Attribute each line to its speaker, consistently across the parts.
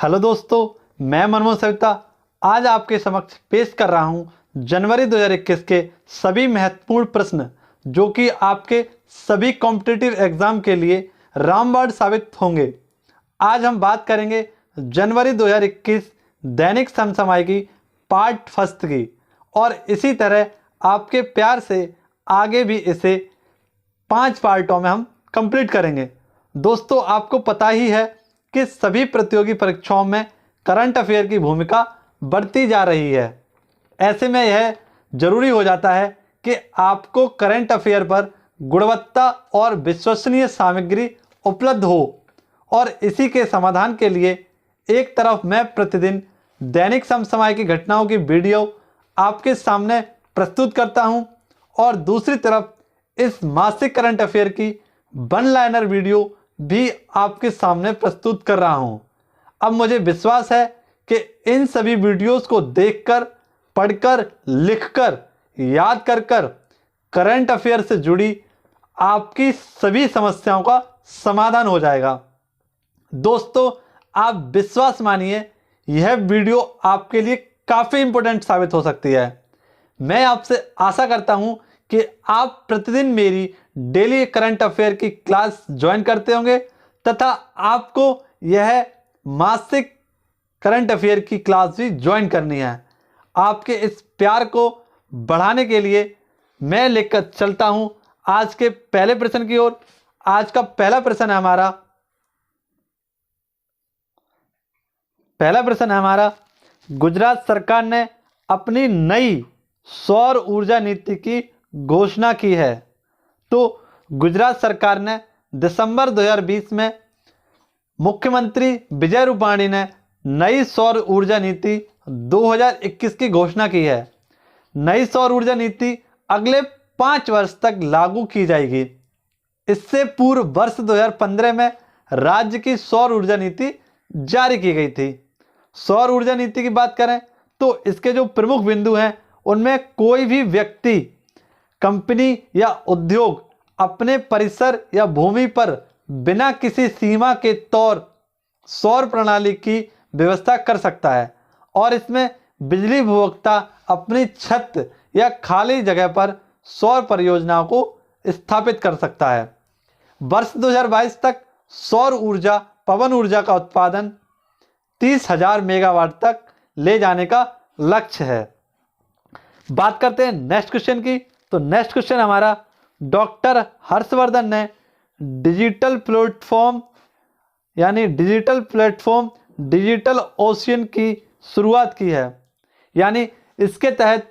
Speaker 1: Hello दोस्तों, मैं मनमोहन सविता आज आपके समक्ष पेश कर रहा हूं जनवरी 2021 के सभी महत्वपूर्ण प्रश्न जो कि आपके सभी कॉम्पिटिटिव एग्जाम के लिए रामबाण साबित होंगे। आज हम बात करेंगे जनवरी 2021 दैनिक समसामयिकी पार्ट फर्स्ट की, और इसी तरह आपके प्यार से आगे भी इसे 5 पार्टों में हम कंप्लीट करेंगे। दोस्तों, आपको पता ही है कि सभी प्रतियोगी परीक्षाओं में करंट अफेयर की भूमिका बढ़ती जा रही है। ऐसे में यह जरूरी हो जाता है कि आपको करंट अफेयर पर गुणवत्ता और विश्वसनीय सामग्री उपलब्ध हो, और इसी के समाधान के लिए एक तरफ मैं प्रतिदिन दैनिक समसामयिक की घटनाओं की वीडियो आपके सामने प्रस्तुत करता हूं, और दूसरी तरफ इस मासिक करंट अफेयर की वन लाइनर वीडियो भी आपके सामने प्रस्तुत कर रहा हूं। अब मुझे विश्वास है कि इन सभी वीडियोस को देखकर, पढ़कर, लिखकर, याद कर करंट अफेयर से जुड़ी आपकी सभी समस्याओं का समाधान हो जाएगा। दोस्तों, आप विश्वास मानिए, यह वीडियो आपके लिए काफी इंपॉर्टेंट साबित हो सकती है। मैं आपसे आशा करता हूं कि आप प्रतिदिन मेरी डेली करंट अफेयर की क्लास ज्वाइन करते होंगे तथा आपको यह मासिक करंट अफेयर की क्लास भी ज्वाइन करनी है। आपके इस प्यार को बढ़ाने के लिए मैं लेकर चलता हूं आज के पहले प्रश्न की ओर। आज का पहला प्रश्न है हमारा गुजरात सरकार ने अपनी नई सौर ऊर्जा नीति की घोषणा की है। तो गुजरात सरकार ने दिसंबर 2020 में मुख्यमंत्री विजय रूपाणी ने नई सौर ऊर्जा नीति 2021 की घोषणा की है। नई सौर ऊर्जा नीति अगले 5 वर्ष तक लागू की जाएगी। इससे पूर्व वर्ष 2015 में राज्य की सौर ऊर्जा नीति जारी की गई थी। सौर ऊर्जा नीति की बात करें तो इसके जो प्रमुख बिंदु हैं उनमें कोई भी व्यक्ति, कंपनी या उद्योग अपने परिसर या भूमि पर बिना किसी सीमा के तौर सौर प्रणाली की व्यवस्था कर सकता है, और इसमें बिजली उपभोक्ता अपनी छत या खाली जगह पर सौर परियोजनाओं को स्थापित कर सकता है। वर्ष 2022 तक सौर ऊर्जा, पवन ऊर्जा का उत्पादन 30,000 मेगावाट तक ले जाने का लक्ष्य है। बात करते हैं नेक्स्ट क्वेश्चन की। तो नेक्स्ट क्वेश्चन हमारा, डॉक्टर हर्षवर्धन ने डिजिटल प्लेटफॉर्म डिजिटल ओशियन की शुरुआत की है। यानी इसके तहत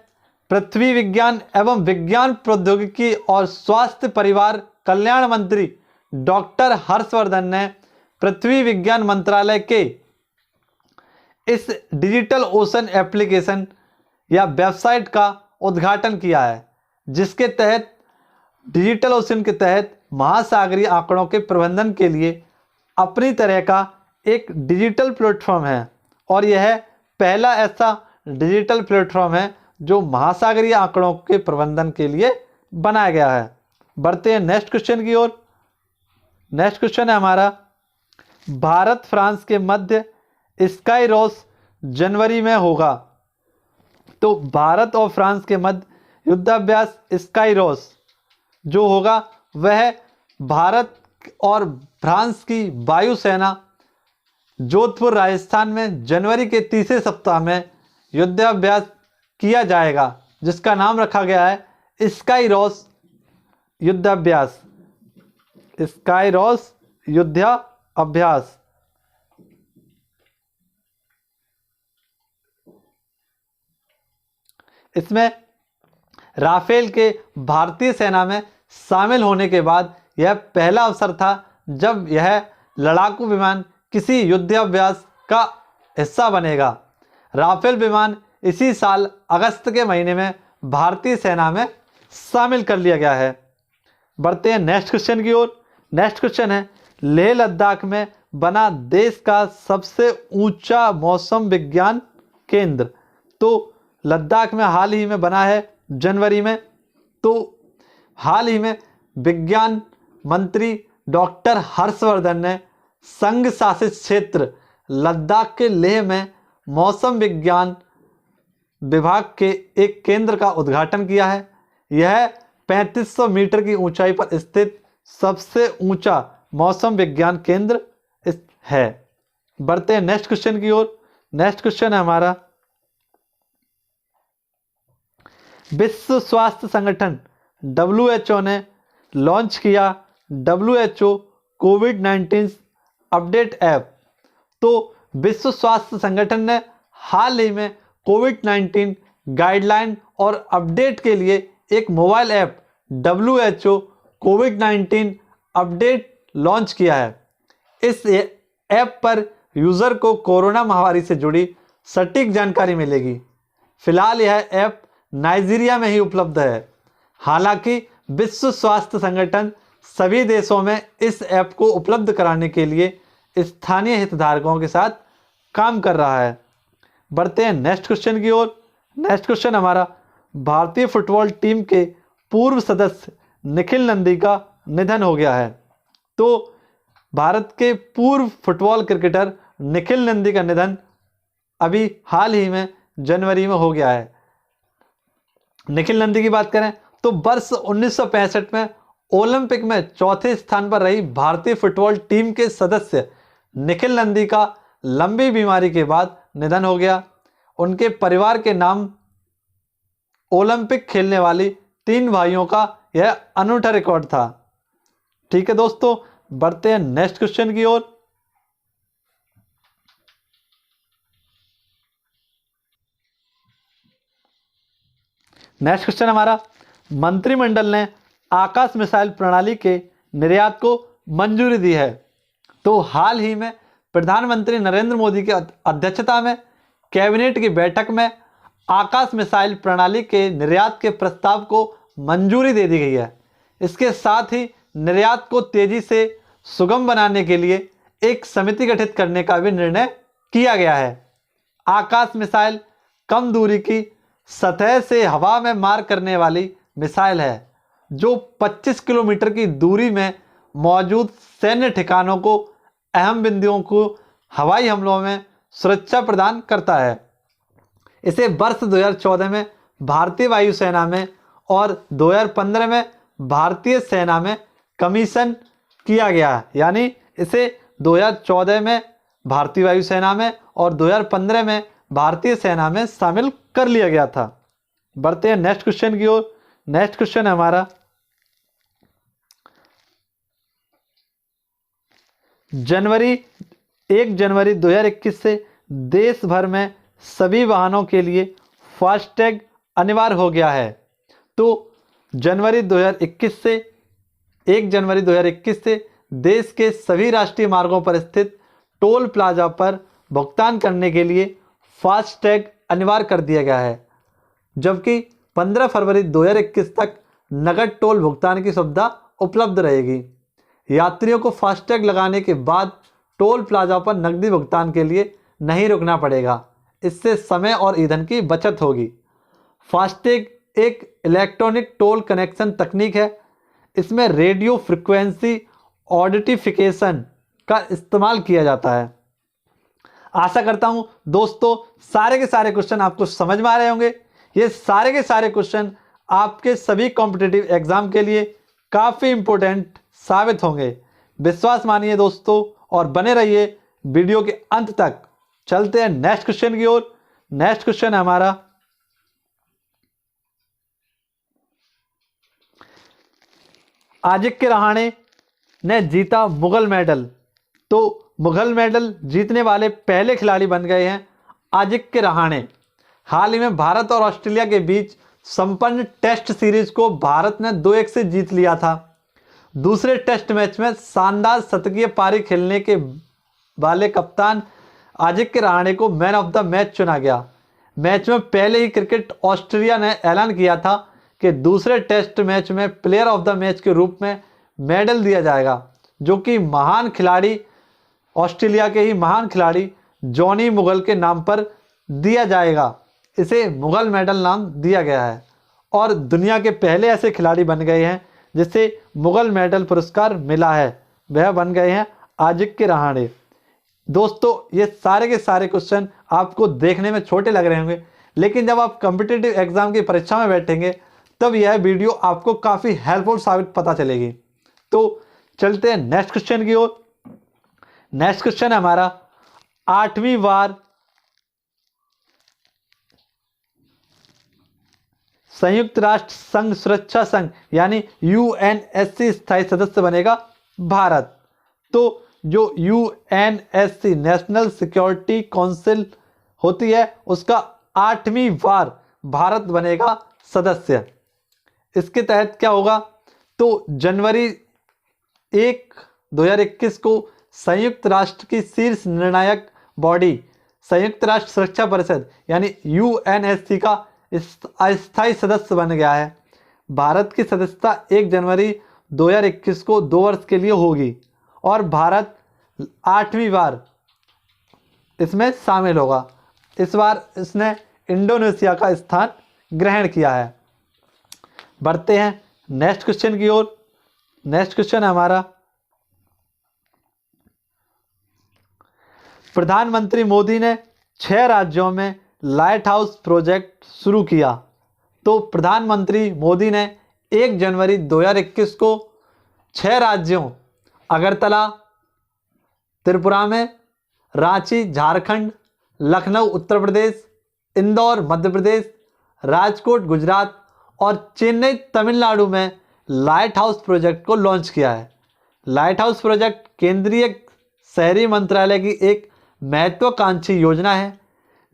Speaker 1: पृथ्वी विज्ञान एवं विज्ञान प्रौद्योगिकी और स्वास्थ्य परिवार कल्याण मंत्री डॉक्टर हर्षवर्धन ने पृथ्वी विज्ञान मंत्रालय के इस डिजिटल ओशन एप्लीकेशन या वेबसाइट का उद्घाटन किया है, जिसके तहत डिजिटल ओशन के तहत महासागरीय आंकड़ों के प्रबंधन के लिए अपनी तरह का एक डिजिटल प्लेटफॉर्म है, और यह पहला ऐसा डिजिटल प्लेटफॉर्म है जो महासागरीय आंकड़ों के प्रबंधन के लिए बनाया गया है। बढ़ते हैं नेक्स्ट क्वेश्चन की ओर। नेक्स्ट क्वेश्चन है हमारा, भारत फ्रांस के मध्य स्काई रॉस जनवरी में होगा। तो भारत और फ्रांस के मध्य युद्धाभ्यास स्काई रॉस जो होगा वह भारत और फ्रांस की वायुसेना जोधपुर राजस्थान में जनवरी के तीसरे सप्ताह में युद्धाभ्यास किया जाएगा, जिसका नाम रखा गया है स्काई रॉस युद्धाभ्यास। स्काई रॉस युद्धाभ्यास। इसमें राफेल के भारतीय सेना में शामिल होने के बाद यह पहला अवसर था जब यह लड़ाकू विमान किसी युद्धाभ्यास का हिस्सा बनेगा। राफेल विमान इसी साल अगस्त के महीने में भारतीय सेना में शामिल कर लिया गया है। बढ़ते हैं नेक्स्ट क्वेश्चन की ओर। नेक्स्ट क्वेश्चन है, लेह लद्दाख में बना देश का सबसे ऊंचा मौसम विज्ञान केंद्र। तो लद्दाख में हाल ही में बना है जनवरी में। तो हाल ही में विज्ञान मंत्री डॉक्टर हर्षवर्धन ने संघ शासित क्षेत्र लद्दाख के लेह में मौसम विज्ञान विभाग के एक केंद्र का उद्घाटन किया है। यह 3500 मीटर की ऊंचाई पर स्थित सबसे ऊंचा मौसम विज्ञान केंद्र है। बढ़ते हैं नेक्स्ट क्वेश्चन की ओर। नेक्स्ट क्वेश्चन है हमारा, विश्व स्वास्थ्य संगठन WHO ने लॉन्च किया WHO कोविड-19 अपडेट ऐप। तो विश्व स्वास्थ्य संगठन ने हाल ही में कोविड-19 गाइडलाइन और अपडेट के लिए एक mobile app WHO covid update launch किया है। इस ऐप पर यूज़र को कोरोना महामारी से जुड़ी सटीक जानकारी मिलेगी। फिलहाल यह ऐप नाइजीरिया में ही उपलब्ध है। हालांकि विश्व स्वास्थ्य संगठन सभी देशों में इस ऐप को उपलब्ध कराने के लिए स्थानीय हितधारकों के साथ काम कर रहा है। बढ़ते हैं नेक्स्ट क्वेश्चन की ओर। नेक्स्ट क्वेश्चन हमारा, भारतीय फुटबॉल टीम के पूर्व सदस्य निखिल नंदी का निधन हो गया है। तो भारत के पूर्व फुटबॉल क्रिकेटर निखिल नंदी का निधन अभी हाल ही में जनवरी में हो गया है। निखिल नंदी की बात करें तो वर्ष 1965 में ओलंपिक में चौथे स्थान पर रही भारतीय फुटबॉल टीम के सदस्य निखिल नंदी का लंबी बीमारी के बाद निधन हो गया। उनके परिवार के नाम ओलंपिक खेलने वाली 3 भाइयों का यह अनूठा रिकॉर्ड था। ठीक है दोस्तों, बढ़ते हैं नेक्स्ट क्वेश्चन की ओर। नेक्स्ट क्वेश्चन हमारा, मंत्रिमंडल ने आकाश मिसाइल प्रणाली के निर्यात को मंजूरी दी है। तो हाल ही में प्रधानमंत्री नरेंद्र मोदी की अध्यक्षता में कैबिनेट की बैठक में आकाश मिसाइल प्रणाली के निर्यात के प्रस्ताव को मंजूरी दे दी गई है। इसके साथ ही निर्यात को तेजी से सुगम बनाने के लिए एक समिति गठित करने का भी निर्णय किया गया है। आकाश मिसाइल कम दूरी की सतह से हवा में मार करने वाली मिसाइल है जो 25 किलोमीटर की दूरी में मौजूद सैन्य ठिकानों को अहम बिंदुओं को हवाई हमलों में सुरक्षा प्रदान करता है। इसे वर्ष 2014 में भारतीय वायुसेना में और 2015 में भारतीय सेना में कमीशन किया गया, यानी इसे 2014 में भारतीय वायुसेना में और 2015 में भारतीय सेना में शामिल कर लिया गया था। बढ़ते हैं नेक्स्ट क्वेश्चन की ओर। नेक्स्ट क्वेश्चन है हमारा, एक जनवरी 2021 से देश भर में सभी वाहनों के लिए फास्टैग अनिवार्य हो गया है। तो 1 जनवरी 2021 से देश के सभी राष्ट्रीय मार्गों पर स्थित टोल प्लाजा पर भुगतान करने के लिए फास्टैग अनिवार्य कर दिया गया है, जबकि 15 फरवरी 2021 तक नगद टोल भुगतान की सुविधा उपलब्ध रहेगी। यात्रियों को फास्टैग लगाने के बाद टोल प्लाजा पर नकदी भुगतान के लिए नहीं रुकना पड़ेगा। इससे समय और ईंधन की बचत होगी। फास्टैग एक इलेक्ट्रॉनिक टोल कनेक्शन तकनीक है। इसमें रेडियो फ्रिक्वेंसी ऑडिटिफिकेशन का इस्तेमाल किया जाता है। आशा करता हूं दोस्तों सारे के सारे क्वेश्चन आपको समझ में आ रहे होंगे। ये सारे के सारे क्वेश्चन आपके सभी कॉम्पिटिटिव एग्जाम के लिए काफ़ी इंपॉर्टेंट साबित होंगे। विश्वास मानिए दोस्तों और बने रहिए वीडियो के अंत तक। चलते हैं नेक्स्ट क्वेश्चन की ओर। नेक्स्ट क्वेश्चन है हमारा, आजिक्य रहाणे ने जीता मुगल मेडल। तो मुगल मेडल जीतने वाले पहले खिलाड़ी बन गए हैं आजिक्य रहाणे। हाल ही में भारत और ऑस्ट्रेलिया के बीच संपन्न टेस्ट सीरीज को भारत ने 2-1 से जीत लिया था। दूसरे टेस्ट मैच में शानदार शतकीय पारी खेलने के वाले कप्तान आजिक्य रहाणे को मैन ऑफ द मैच चुना गया। मैच में पहले ही क्रिकेट ऑस्ट्रेलिया ने ऐलान किया था कि दूसरे टेस्ट मैच में प्लेयर ऑफ द मैच के रूप में मेडल दिया जाएगा, जो कि महान खिलाड़ी ऑस्ट्रेलिया के ही महान खिलाड़ी जॉनी मुगल के नाम पर दिया जाएगा। इसे मुगल मेडल नाम दिया गया है और दुनिया के पहले ऐसे खिलाड़ी बन गए हैं जिसे मुगल मेडल पुरस्कार मिला है। वह बन गए हैं आजिक्य रहाणे। दोस्तों ये सारे के सारे क्वेश्चन आपको देखने में छोटे लग रहे होंगे, लेकिन जब आप कॉम्पिटिटिव एग्जाम की परीक्षा में बैठेंगे तब यह वीडियो आपको काफ़ी हेल्पफुल साबित पता चलेगी। तो चलते हैं नेक्स्ट क्वेश्चन की ओर। नेक्स्ट क्वेश्चन है हमारा 8वीं बार संयुक्त राष्ट्र संघ सुरक्षा संघ यानी यूएनएससी स्थायी सदस्य बनेगा भारत। तो जो यूएनएससी नेशनल सिक्योरिटी काउंसिल होती है उसका 8वीं बार भारत बनेगा सदस्य। इसके तहत क्या होगा, तो जनवरी 1, 2021 को संयुक्त राष्ट्र की शीर्ष निर्णायक बॉडी संयुक्त राष्ट्र सुरक्षा परिषद यानी यूएनएससी का अस्थायी सदस्य बन गया है। भारत की सदस्यता 1 जनवरी 2021 को 2 वर्ष के लिए होगी और भारत 8वीं बार इसमें शामिल होगा। इस बार इसने इंडोनेशिया का स्थान ग्रहण किया है। बढ़ते हैं नेक्स्ट क्वेश्चन की ओर। नेक्स्ट क्वेश्चन है हमारा प्रधानमंत्री मोदी ने 6 राज्यों में लाइट हाउस प्रोजेक्ट शुरू किया। तो प्रधानमंत्री मोदी ने 1 जनवरी 2021 को 6 राज्यों अगरतला त्रिपुरा में, रांची झारखंड, लखनऊ उत्तर प्रदेश, इंदौर मध्य प्रदेश, राजकोट गुजरात और चेन्नई तमिलनाडु में लाइट हाउस प्रोजेक्ट को लॉन्च किया है। लाइट हाउस प्रोजेक्ट केंद्रीय शहरी मंत्रालय की एक महत्वाकांक्षी योजना है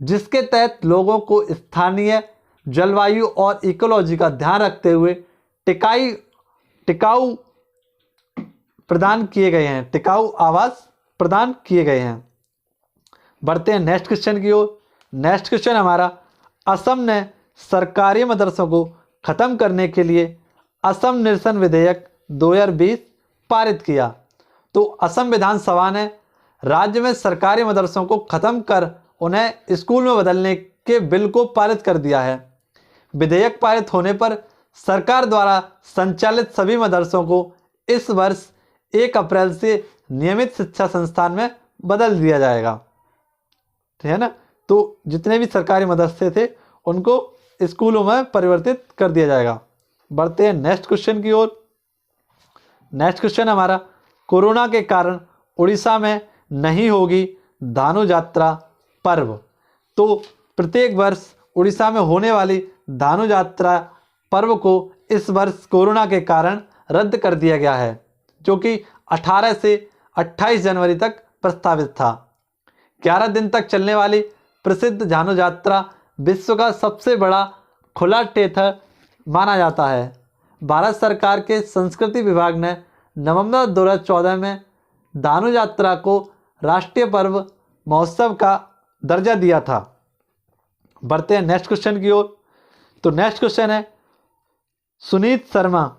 Speaker 1: जिसके तहत लोगों को स्थानीय जलवायु और इकोलॉजी का ध्यान रखते हुए टिकाऊ आवास प्रदान किए गए हैं। बढ़ते हैं नेक्स्ट क्वेश्चन की ओर। नेक्स्ट क्वेश्चन हमारा असम ने सरकारी मदरसों को खत्म करने के लिए असम निरसन विधेयक 2020 पारित किया। तो असम विधानसभा ने राज्य में सरकारी मदरसों को खत्म कर उन्हें स्कूल में बदलने के बिल को पारित कर दिया है। विधेयक पारित होने पर सरकार द्वारा संचालित सभी मदरसों को इस वर्ष 1 अप्रैल से नियमित शिक्षा संस्थान में बदल दिया जाएगा, ठीक है ना। तो जितने भी सरकारी मदरसे थे उनको स्कूलों में परिवर्तित कर दिया जाएगा। बढ़ते हैं नेक्स्ट क्वेश्चन की ओर। नेक्स्ट क्वेश्चन हमारा कोरोना के कारण उड़ीसा में नहीं होगी धानु यात्रा पर्व। तो प्रत्येक वर्ष उड़ीसा में होने वाली धानु यात्रा पर्व को इस वर्ष कोरोना के कारण रद्द कर दिया गया है, जो कि 18 से 28 जनवरी तक प्रस्तावित था। 11 दिन तक चलने वाली प्रसिद्ध धानु यात्रा विश्व का सबसे बड़ा खुला तीर्थ माना जाता है। भारत सरकार के संस्कृति विभाग ने नवंबर 2014 में धानु यात्रा को राष्ट्रीय पर्व महोत्सव का दर्जा दिया था। बढ़ते हैं नेक्स्ट क्वेश्चन की ओर। तो नेक्स्ट क्वेश्चन है सुनीत शर्मा,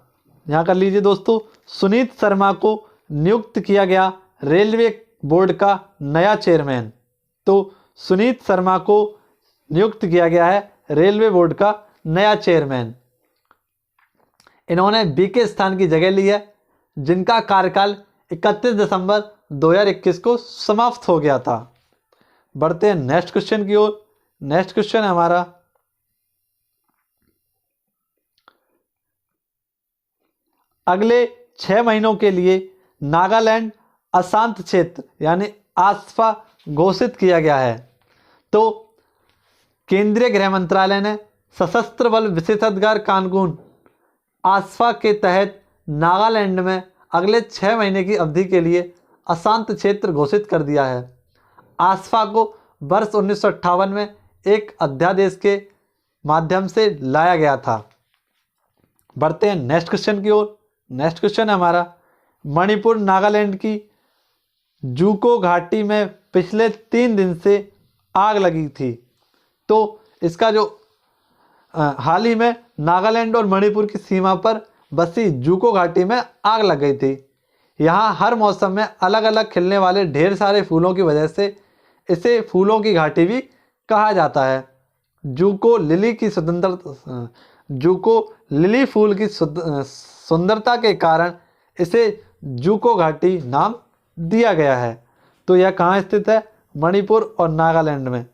Speaker 1: यहाँ कर लीजिए दोस्तों, सुनीत शर्मा को नियुक्त किया गया रेलवे बोर्ड का नया चेयरमैन। तो सुनीत शर्मा को नियुक्त किया गया है रेलवे बोर्ड का नया चेयरमैन। इन्होंने बीके स्थान की जगह ली है जिनका कार्यकाल 31 दिसंबर 2021 को समाप्त हो गया था। बढ़ते हैं नेक्स्ट क्वेश्चन की ओर। नेक्स्ट क्वेश्चन है हमारा अगले 6 महीनों के लिए नागालैंड अशांत क्षेत्र यानी आसपा घोषित किया गया है। तो केंद्रीय गृह मंत्रालय ने सशस्त्र बल विशेषाधिकार कानून आसपा के तहत नागालैंड में अगले 6 महीने की अवधि के लिए अशांत क्षेत्र घोषित कर दिया है। आसपा को वर्ष 1958 में एक अध्यादेश के माध्यम से लाया गया था। बढ़ते हैं नेक्स्ट क्वेश्चन की ओर। नेक्स्ट क्वेश्चन है हमारा मणिपुर नागालैंड की जूको घाटी में पिछले 3 दिन से आग लगी थी। तो इसका जो हाल ही में नागालैंड और मणिपुर की सीमा पर बसी जूको घाटी में आग लग गई थी। यहाँ हर मौसम में अलग अलग खिलने वाले ढेर सारे फूलों की वजह से इसे फूलों की घाटी भी कहा जाता है। जूको लिली फूल की सुंदरता के कारण इसे जूको घाटी नाम दिया गया है। तो यह कहाँ स्थित है? मणिपुर और नागालैंड में।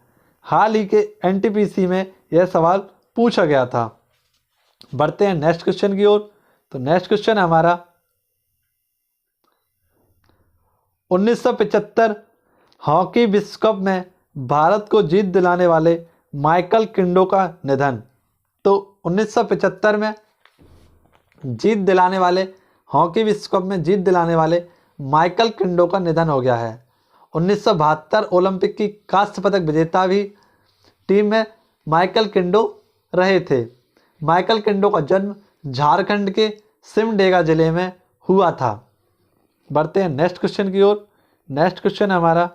Speaker 1: हाल ही के एनटीपीसी में यह सवाल पूछा गया था। बढ़ते हैं नेक्स्ट क्वेश्चन की ओर। तो नेक्स्ट क्वेश्चन हमारा 1975 हॉकी विश्व कप में भारत को जीत दिलाने वाले माइकल किंडो का निधन। तो 1975 में हॉकी विश्व कप में जीत दिलाने वाले माइकल किंडो का निधन हो गया है। 1972 ओलंपिक की कांस्य पदक विजेता भी टीम में माइकल किंडो रहे थे। माइकल किंडो का जन्म झारखंड के सिमडेगा जिले में हुआ था। बढ़ते हैं नेक्स्ट क्वेश्चन की ओर। नेक्स्ट क्वेश्चन हमारा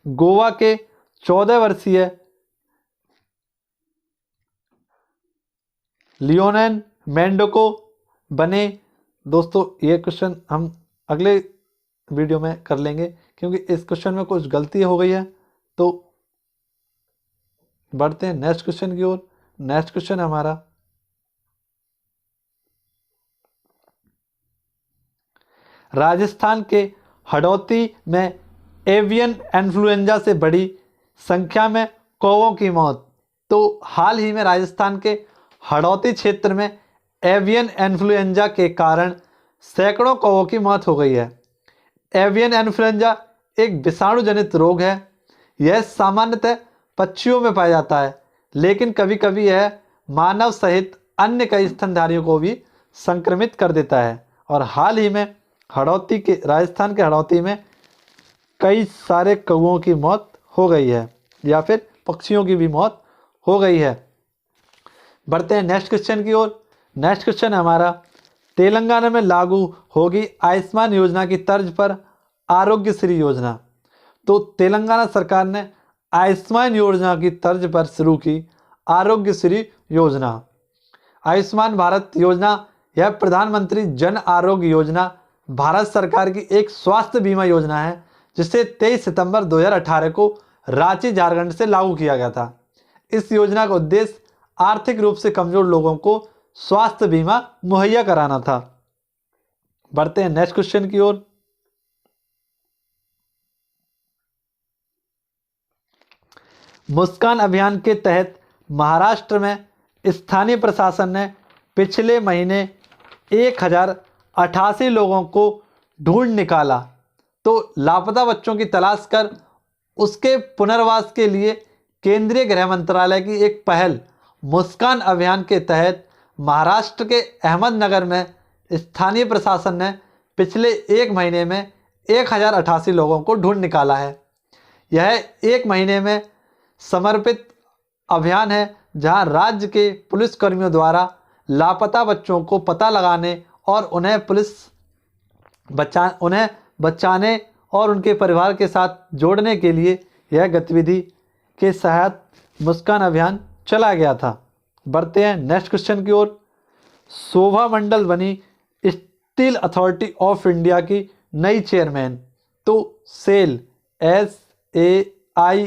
Speaker 1: गोवा के 14 वर्षीय लियोनेल मेंडोको बने। दोस्तों ये क्वेश्चन हम अगले वीडियो में कर लेंगे क्योंकि इस क्वेश्चन में कुछ गलती हो गई है। तो बढ़ते हैं नेक्स्ट क्वेश्चन की ओर। नेक्स्ट क्वेश्चन हमारा राजस्थान के हडौती में एवियन इन्फ्लुएंजा से बड़ी संख्या में कौवों की मौत। तो हाल ही में राजस्थान के हडौती क्षेत्र में एवियन इन्फ्लुएंजा के कारण सैकड़ों कौवों की मौत हो गई है। एवियन इन्फ्लुएंजा एक विषाणु जनित रोग है। यह सामान्यतः पक्षियों में पाया जाता है, लेकिन कभी कभी यह मानव सहित अन्य कई स्तनधारियों को भी संक्रमित कर देता है। और हाल ही में राजस्थान के हडौती में कई सारे कौवों की मौत हो गई है या फिर पक्षियों की भी मौत हो गई है। बढ़ते हैं नेक्स्ट क्वेश्चन की ओर। नेक्स्ट क्वेश्चन हमारा तेलंगाना में लागू होगी आयुष्मान योजना की तर्ज पर आरोग्यश्री योजना। तो तेलंगाना सरकार ने आयुष्मान योजना की तर्ज पर शुरू की आरोग्यश्री योजना। आयुष्मान भारत योजना यह प्रधानमंत्री जन आरोग्य योजना भारत सरकार की एक स्वास्थ्य बीमा योजना है जिसे 23 सितंबर 2018 को रांची झारखंड से लागू किया गया था। इस योजना का उद्देश्य आर्थिक रूप से कमजोर लोगों को स्वास्थ्य बीमा मुहैया कराना था। बढ़ते हैं नेक्स्ट क्वेश्चन की ओर। मुस्कान अभियान के तहत महाराष्ट्र में स्थानीय प्रशासन ने पिछले महीने 1088 लोगों को ढूंढ निकाला। तो लापता बच्चों की तलाश कर उसके पुनर्वास के लिए केंद्रीय गृह मंत्रालय की एक पहल मुस्कान अभियान के तहत महाराष्ट्र के अहमदनगर में स्थानीय प्रशासन ने पिछले एक महीने में 1088 लोगों को ढूंढ निकाला है। यह एक महीने में समर्पित अभियान है जहां राज्य के पुलिसकर्मियों द्वारा लापता बच्चों को पता लगाने और उन्हें बचाने और उनके परिवार के साथ जोड़ने के लिए यह गतिविधि के तहत मुस्कान अभियान चला गया था। बढ़ते हैं नेक्स्ट क्वेश्चन की ओर। शोभा मंडल बनी स्टील अथॉरिटी ऑफ इंडिया की नई चेयरमैन। तो सेल SAIL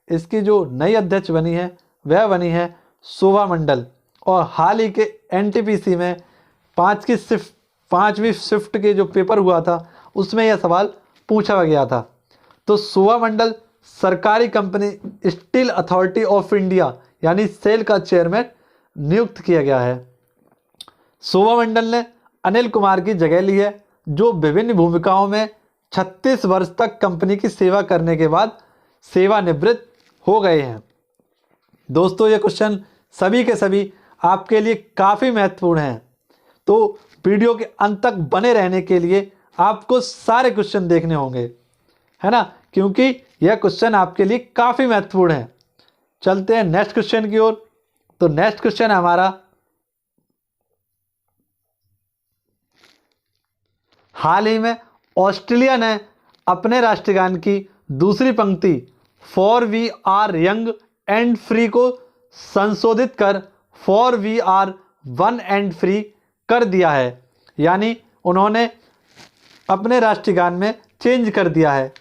Speaker 1: इसकी जो नई अध्यक्ष बनी है वह बनी है शोभा मंडल। और हाल ही के NTPC में 5वीं शिफ्ट के जो पेपर हुआ था उसमें यह सवाल पूछा गया था। तो शोभा मंडल सरकारी company steel authority of India यानी सेल का चेयरमैन नियुक्त किया गया है। शोभा मंडल ने अनिल कुमार की जगह ली है जो विभिन्न भूमिकाओं में 36 वर्ष तक कंपनी की सेवा करने के बाद सेवानिवृत्त हो गए हैं। दोस्तों ये क्वेश्चन सभी के सभी आपके लिए काफ़ी महत्वपूर्ण हैं, तो वीडियो के अंत तक बने रहने के लिए आपको सारे क्वेश्चन देखने होंगे, है ना, क्योंकि यह क्वेश्चन आपके लिए काफ़ी महत्वपूर्ण है। चलते हैं नेक्स्ट क्वेश्चन की ओर। तो नेक्स्ट क्वेश्चन हमारा हाल ही में ऑस्ट्रेलिया ने अपने राष्ट्रगान की दूसरी पंक्ति for we are young and free को संशोधित कर for we are one and free कर दिया है, यानी उन्होंने अपने राष्ट्रगान में चेंज कर दिया है।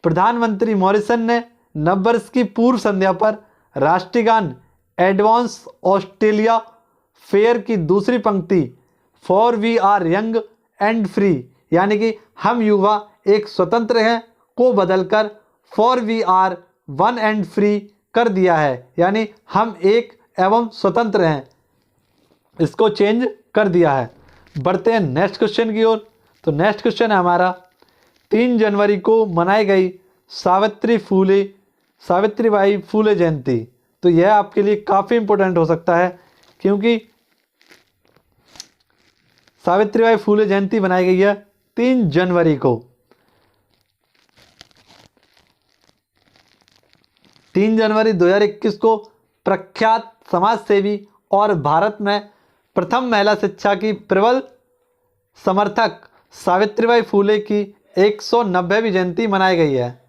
Speaker 1: प्रधानमंत्री मॉरिसन ने नववर्ष की पूर्व संध्या पर राष्ट्रगान एडवांस ऑस्ट्रेलिया फेयर की दूसरी पंक्ति for we are young and free यानी कि हम युवा एक स्वतंत्र हैं को बदलकर for we are one and free कर दिया है, यानी हम एक एवं स्वतंत्र हैं, इसको चेंज कर दिया है। बढ़ते हैं नेक्स्ट क्वेश्चन की ओर। तो नेक्स्ट क्वेश्चन है हमारा 3 जनवरी को मनाई गई सावित्रीबाई फूले जयंती। तो यह आपके लिए काफ़ी इंपॉर्टेंट हो सकता है क्योंकि सावित्रीबाई फूले जयंती बनाई गई है 3 जनवरी को। 3 जनवरी 2021 को प्रख्यात समाजसेवी और भारत में प्रथम महिला शिक्षा की प्रबल समर्थक सावित्रीबाई फूले की 190वीं जयंती मनाई गई है।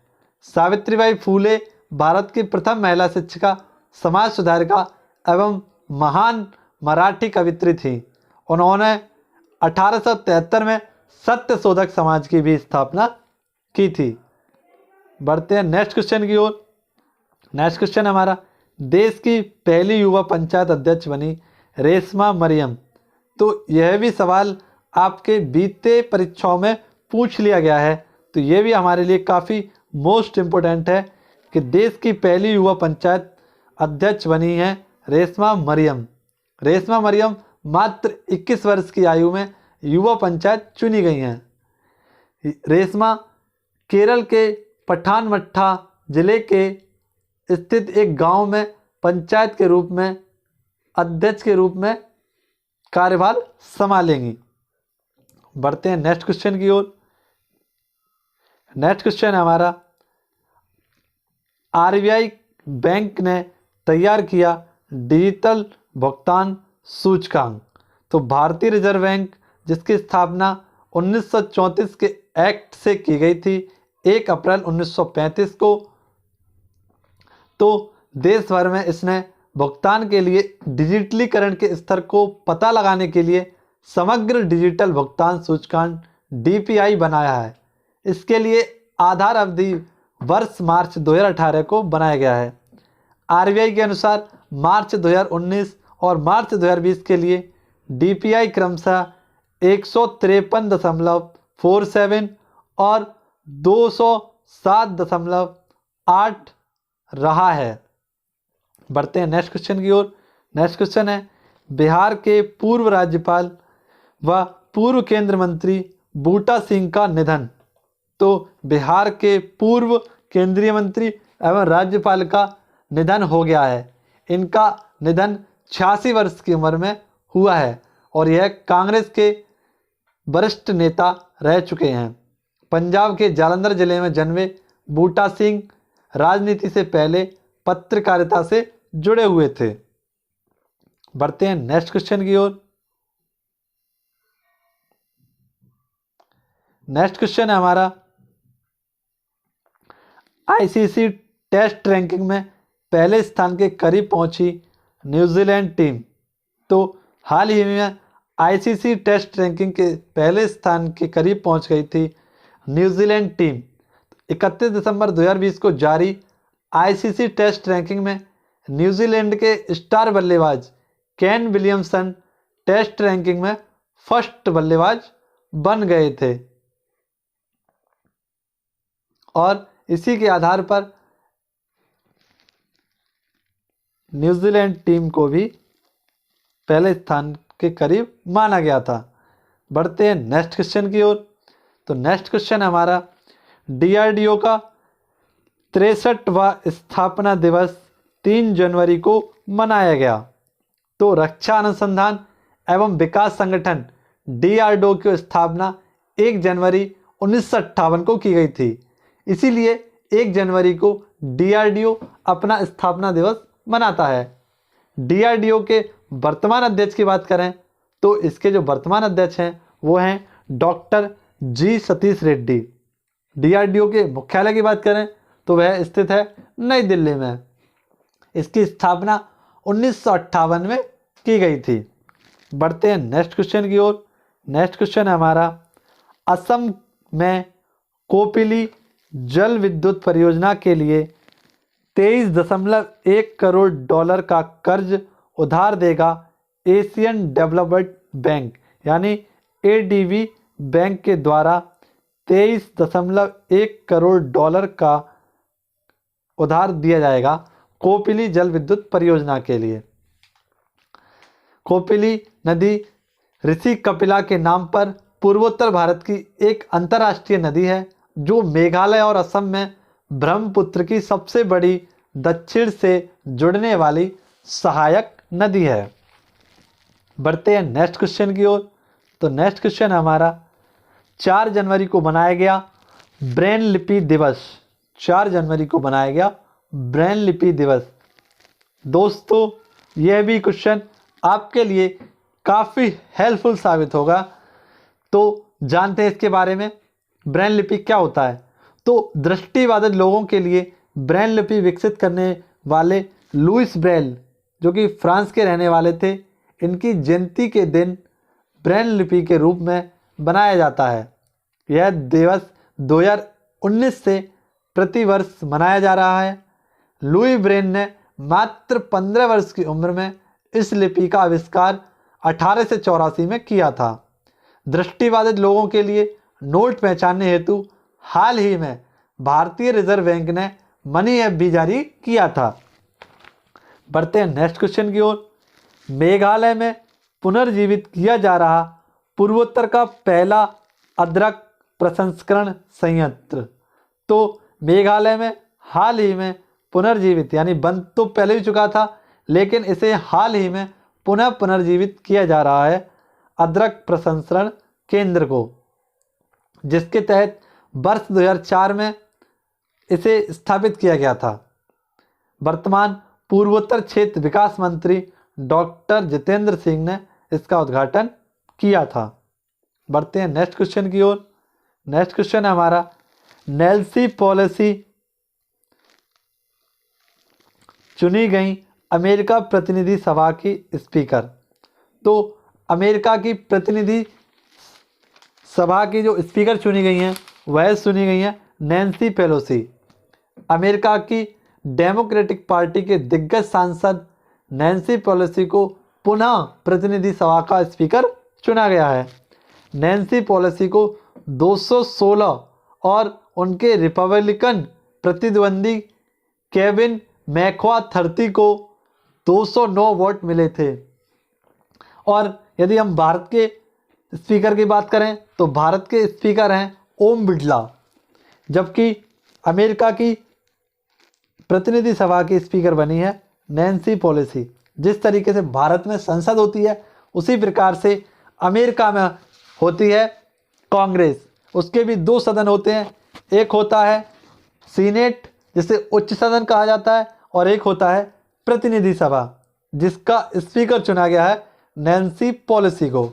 Speaker 1: सावित्रीबाई फूले भारत की प्रथम महिला शिक्षिका, समाज सुधारिका एवं महान मराठी कवित्री थी। उन्होंने 1873 में सत्यशोधक समाज की भी स्थापना की थी। बढ़ते हैं नेक्स्ट क्वेश्चन की ओर। नेक्स्ट क्वेश्चन हमारा देश की पहली युवा पंचायत अध्यक्ष बनी रेशमा मरियम। तो यह भी सवाल आपके बीते परीक्षाओं में पूछ लिया गया है, तो यह भी हमारे लिए काफ़ी मोस्ट इम्पोर्टेंट है कि देश की पहली युवा पंचायत अध्यक्ष बनी है रेशमा मरियम। रेशमा मरियम मात्र 21 वर्ष की आयु में युवा पंचायत चुनी गई हैं। रेशमा केरल के पठानमथिट्टा जिले के स्थित एक गांव में पंचायत के रूप में अध्यक्ष के रूप में कार्यभार संभालेंगी। बढ़ते हैं नेक्स्ट क्वेश्चन की ओर। नेक्स्ट क्वेश्चन है हमारा आरबीआई बैंक ने तैयार किया डिजिटल भुगतान सूचकांक। तो भारतीय रिजर्व बैंक जिसकी स्थापना 1934 के एक्ट से की गई थी 1 अप्रैल 1935 को, तो देश भर में इसने भुगतान के लिए डिजिटलीकरण के स्तर को पता लगाने के लिए समग्र डिजिटल भुगतान सूचकांक डीपीआई बनाया है। इसके लिए आधार अवधि वर्ष मार्च 2018 को बनाया गया है। आरबीआई के अनुसार मार्च 2019 और मार्च 2020 के लिए डीपीआई क्रमशः 153.47 और 207.8 रहा है। बढ़ते हैं नेक्स्ट क्वेश्चन की ओर। नेक्स्ट क्वेश्चन है बिहार के पूर्व राज्यपाल व पूर्व केंद्रीय मंत्री बूटा सिंह का निधन। तो बिहार के पूर्व केंद्रीय मंत्री एवं राज्यपाल का निधन हो गया है। इनका निधन 86 वर्ष की उम्र में हुआ है और यह कांग्रेस के वरिष्ठ नेता रह चुके हैं। पंजाब के जालंधर जिले में जन्मे बूटा सिंह राजनीति से पहले पत्रकारिता से जुड़े हुए थे। बढ़ते हैं नेक्स्ट क्वेश्चन की ओर। नेक्स्ट क्वेश्चन है हमारा आईसीसी टेस्ट रैंकिंग में पहले स्थान के करीब पहुंची न्यूजीलैंड टीम। तो हाल ही में आईसीसी टेस्ट रैंकिंग के पहले स्थान के करीब पहुंच गई थी न्यूजीलैंड टीम। 31 दिसंबर 2020 को जारी आईसीसी टेस्ट रैंकिंग में न्यूजीलैंड के स्टार बल्लेबाज केन विलियमसन टेस्ट रैंकिंग में फर्स्ट बल्लेबाज बन गए थे और इसी के आधार पर न्यूजीलैंड टीम को भी पहले स्थान के करीब माना गया था। बढ़ते हैं नेक्स्ट क्वेश्चन की ओर। तो नेक्स्ट क्वेश्चन हमारा डीआरडीओ का 63वां स्थापना दिवस 3 जनवरी को मनाया गया। तो रक्षा अनुसंधान एवं विकास संगठन डीआरडीओ की स्थापना 1 जनवरी 1958 को की गई थी। इसीलिए 1 जनवरी को डीआरडीओ अपना स्थापना दिवस मनाता है। डीआरडीओ के वर्तमान अध्यक्ष की बात करें तो इसके जो वर्तमान अध्यक्ष हैं वो हैं डॉक्टर जी सतीश रेड्डी। डीआरडीओ के मुख्यालय की बात करें तो वह स्थित है नई दिल्ली में। इसकी स्थापना 1958 में की गई थी। बढ़ते हैं नेक्स्ट क्वेश्चन की ओर। नेक्स्ट क्वेश्चन है हमारा असम में कोपिली जल विद्युत परियोजना के लिए 23.1 करोड़ डॉलर का कर्ज उधार देगा एशियन डेवलपमेंट बैंक यानी एडीबी बैंक के द्वारा 23.1 करोड़ डॉलर का उधार दिया जाएगा कोपिली जल विद्युत परियोजना के लिए। कोपिली नदी ऋषि कपिला के नाम पर पूर्वोत्तर भारत की एक अंतर्राष्ट्रीय नदी है जो मेघालय और असम में ब्रह्मपुत्र की सबसे बड़ी दक्षिण से जुड़ने वाली सहायक नदी है। बढ़ते हैं नेक्स्ट क्वेश्चन की ओर। तो नेक्स्ट क्वेश्चन हमारा 4 जनवरी को बनाया गया ब्रेन लिपि दिवस। 4 जनवरी को बनाया गया ब्रेन लिपि दिवस। दोस्तों यह भी क्वेश्चन आपके लिए काफ़ी हेल्पफुल साबित होगा। तो जानते हैं इसके बारे में, ब्रेन लिपि क्या होता है। तो दृष्टिबाधित लोगों के लिए ब्रेन लिपि विकसित करने वाले लुईस ब्रेल, जो कि फ्रांस के रहने वाले थे, इनकी जयंती के दिन ब्रेन लिपि के रूप में बनाया जाता है। यह दिवस 2019 से प्रतिवर्ष मनाया जा रहा है। लुई ब्रेन ने मात्र 15 वर्ष की उम्र में इस लिपि का आविष्कार 1884 में किया था। दृष्टिबाधित लोगों के लिए नोट पहचानने हेतु हाल ही में भारतीय रिजर्व बैंक ने मनी ऐप भी जारी किया था। बढ़ते हैं नेक्स्ट क्वेश्चन की ओर। मेघालय में पुनर्जीवित किया जा रहा पूर्वोत्तर का पहला अदरक प्रसंस्करण संयंत्र। तो मेघालय में हाल ही में पुनर्जीवित, यानी बंद तो पहले ही चुका था, लेकिन इसे हाल ही में पुनः पुनर्जीवित किया जा रहा है अदरक प्रसंस्करण केंद्र को, जिसके तहत वर्ष 2004 में इसे स्थापित किया गया था। वर्तमान पूर्वोत्तर क्षेत्र विकास मंत्री डॉक्टर जितेंद्र सिंह ने इसका उद्घाटन किया था। बढ़ते हैं नेक्स्ट क्वेश्चन की ओर। नेक्स्ट क्वेश्चन है हमारा नैन्सी पेलोसी चुनी गई अमेरिका प्रतिनिधि सभा की स्पीकर। तो अमेरिका की प्रतिनिधि सभा की जो स्पीकर चुनी गई हैं वह चुनी गई हैं नैन्सी पेलोसी। अमेरिका की डेमोक्रेटिक पार्टी के दिग्गज सांसद नैन्सी पेलोसी को पुनः प्रतिनिधि सभा का स्पीकर चुना गया है। नैन्सी पेलोसी को 216 और उनके रिपब्लिकन प्रतिद्वंदी केविन मैककार्थी को 209 वोट मिले थे। और यदि हम भारत के स्पीकर की बात करें तो भारत के स्पीकर हैं ओम बिड़ला, जबकि अमेरिका की प्रतिनिधि सभा की स्पीकर बनी है नैन्सी पेलोसी। जिस तरीके से भारत में संसद होती है उसी प्रकार से अमेरिका में होती है कांग्रेस। उसके भी 2 सदन होते हैं, एक होता है सीनेट जिसे उच्च सदन कहा जाता है और एक होता है प्रतिनिधि सभा, जिसका स्पीकर चुना गया है नैन्सी पेलोसी को।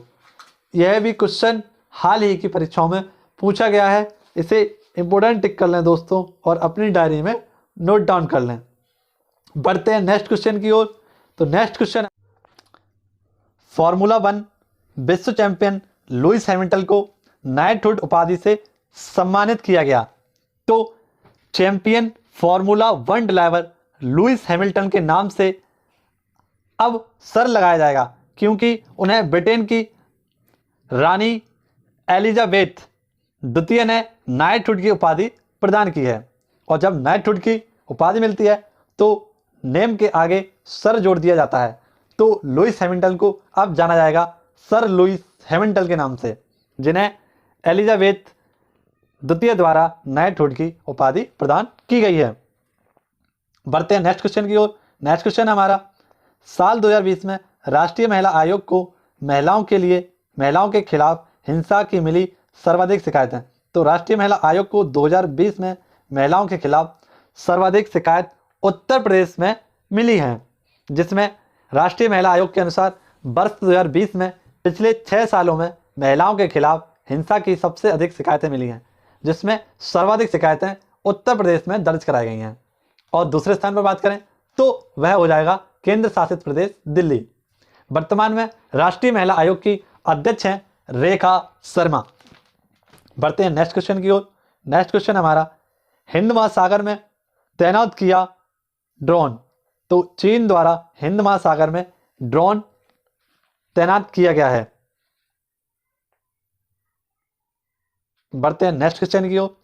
Speaker 1: यह भी क्वेश्चन हाल ही की परीक्षाओं में पूछा गया है, इसे इंपोर्टेंट टिक कर लें दोस्तों और अपनी डायरी में नोट डाउन कर लें। बढ़ते हैं नेक्स्ट क्वेश्चन की ओर। तो नेक्स्ट क्वेश्चन, फॉर्मूला 1 विश्व चैंपियन लुईस हैमिल्टन को नाइटहुड उपाधि से सम्मानित किया गया। तो champion formula 1 driver Lewis Hamilton के नाम से अब सर लगाया जाएगा, क्योंकि उन्हें ब्रिटेन की रानी एलिजाबेथ द्वितीय ने नाइटहुड की उपाधि प्रदान की है। और जब नाइटहुड की उपाधि मिलती है तो नेम के आगे सर जोड़ दिया जाता है। तो लुईस हैमिल्टन को अब जाना जाएगा सर लुईस हैमिल्टन के नाम से, जिन्हें एलिजाबेथ द्वितीय द्वारा नाइटहुड की उपाधि प्रदान की गई है। बढ़ते हैं नेक्स्ट क्वेश्चन की ओर। नेक्स्ट क्वेश्चन हमारा, साल 2020 में राष्ट्रीय महिला आयोग को महिलाओं के खिलाफ हिंसा की मिली सर्वाधिक शिकायतें। तो राष्ट्रीय महिला आयोग को 2020 में महिलाओं के खिलाफ सर्वाधिक शिकायत उत्तर प्रदेश में मिली हैं, जिसमें राष्ट्रीय महिला आयोग के अनुसार वर्ष 2020 में पिछले 6 सालों में महिलाओं के खिलाफ हिंसा की सबसे अधिक शिकायतें मिली हैं, जिसमें सर्वाधिक शिकायतें उत्तर प्रदेश में दर्ज कराई गई हैं। और दूसरे स्थान पर बात करें तो वह हो जाएगा केंद्र शासित प्रदेश दिल्ली। वर्तमान में राष्ट्रीय महिला आयोग की अध्यक्ष हैं रेखा शर्मा। बढ़ते हैं नेक्स्ट क्वेश्चन की ओर। नेक्स्ट क्वेश्चन हमारा, हिंद महासागर में तैनात किया ड्रोन। तो चीन द्वारा हिंद महासागर में ड्रोन तैनात किया गया है। बढ़ते हैं नेक्स्ट क्वेश्चन की ओर।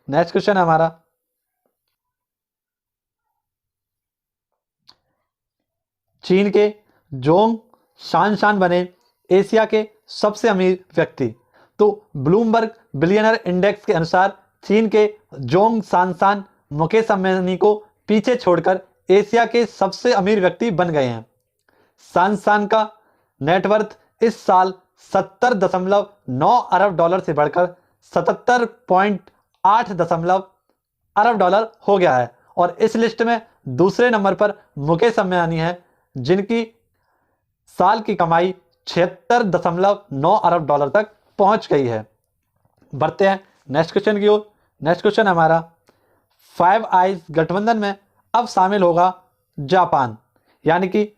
Speaker 1: नेक्स्ट क्वेश्चन है हमारा, चीन के जोंग शानशान बने एशिया के सबसे अमीर व्यक्ति। तो ब्लूमबर्ग बिलियनर इंडेक्स के अनुसार चीन के जोंग शानशान मुकेश अंबानी को पीछे छोड़कर एशिया के सबसे अमीर व्यक्ति बन गए हैं। शानशान का नेटवर्थ इस साल 70.9 अरब डॉलर से बढ़कर 77.8 अरब डॉलर हो गया है और इस लिस्ट में दूसरे नंबर पर मुकेश अंबानी है, जिनकी साल की कमाई 76.9 अरब डॉलर तक पहुंच गई है। बढ़ते हैं नेक्स्ट क्वेश्चन की ओर। नेक्स्ट क्वेश्चन हमारा, फाइव आइज गठबंधन में अब शामिल होगा जापान, यानी कि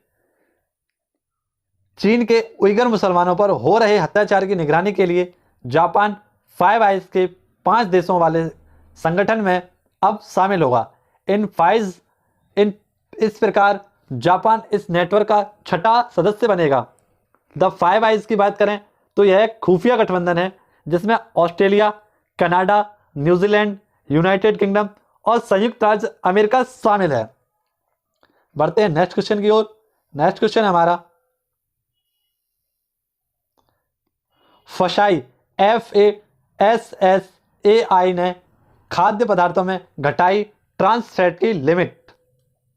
Speaker 1: चीन के उइगर मुसलमानों पर हो रहे अत्याचार की निगरानी के लिए जापान फाइव आइज के 5 देशों वाले संगठन में अब शामिल होगा। इस प्रकार जापान इस नेटवर्क का छठा सदस्य बनेगा। द फाइव आइज की बात करें तो यह एक खुफिया गठबंधन है जिसमें Australia, Canada, New Zealand, United kingdom और संयुक्त राज्य अमेरिका शामिल है। बढ़ते हैं नेक्स्ट क्वेश्चन की ओर। नेक्स्ट क्वेश्चन हमारा, फसाई FASSAI ने खाद्य पदार्थों में घटाई ट्रांस फैट की लिमिट।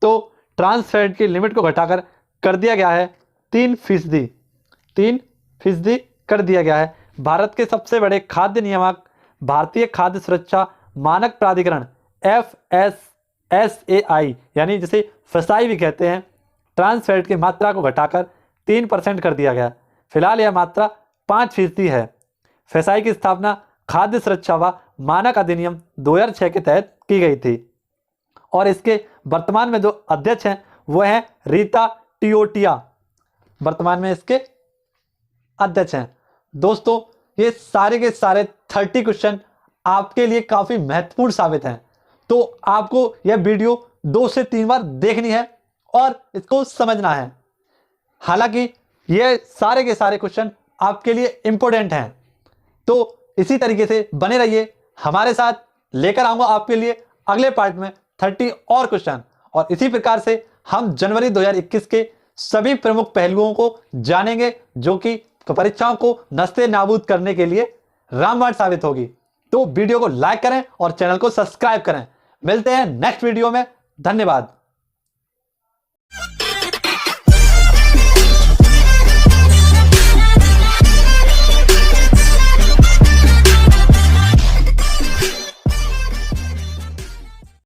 Speaker 1: तो ट्रांस फैट की लिमिट को घटाकर कर दिया गया है 3% कर दिया गया है। भारत के सबसे बड़े खाद्य नियामक भारतीय खाद्य सुरक्षा मानक प्राधिकरण FSSAI, यानी जिसे फसाई भी कहते हैं, ट्रांस फैट की मात्रा को घटाकर 3% कर दिया गया। फिलहाल यह मात्रा 5% है। फसाई की स्थापना खाद्य सुरक्षा व मानक अधिनियम 2006 के तहत की गई थी और इसके वर्तमान में जो अध्यक्ष हैं वो हैं रीता टियोटिया, वर्तमान में इसके अध्यक्ष हैं। दोस्तों, ये सारे के सारे 30 क्वेश्चन आपके लिए काफी महत्वपूर्ण साबित हैं, तो आपको यह वीडियो 2 से 3 बार देखनी है और इसको समझना है। हालांकि ये सारे के सारे क्वेश्चन आपके लिए इंपॉर्टेंट हैं, तो इसी तरीके से बने रहिए हमारे साथ। लेकर आऊंगा आपके लिए अगले पार्ट में 30 और क्वेश्चन, और इसी प्रकार से हम जनवरी 2021 के सभी प्रमुख पहलुओं को जानेंगे जो कि परीक्षाओं को नस्ते नाबूद करने के लिए रामबाण साबित होगी। तो वीडियो को लाइक करें और चैनल को सब्सक्राइब करें। मिलते हैं नेक्स्ट वीडियो में। धन्यवाद।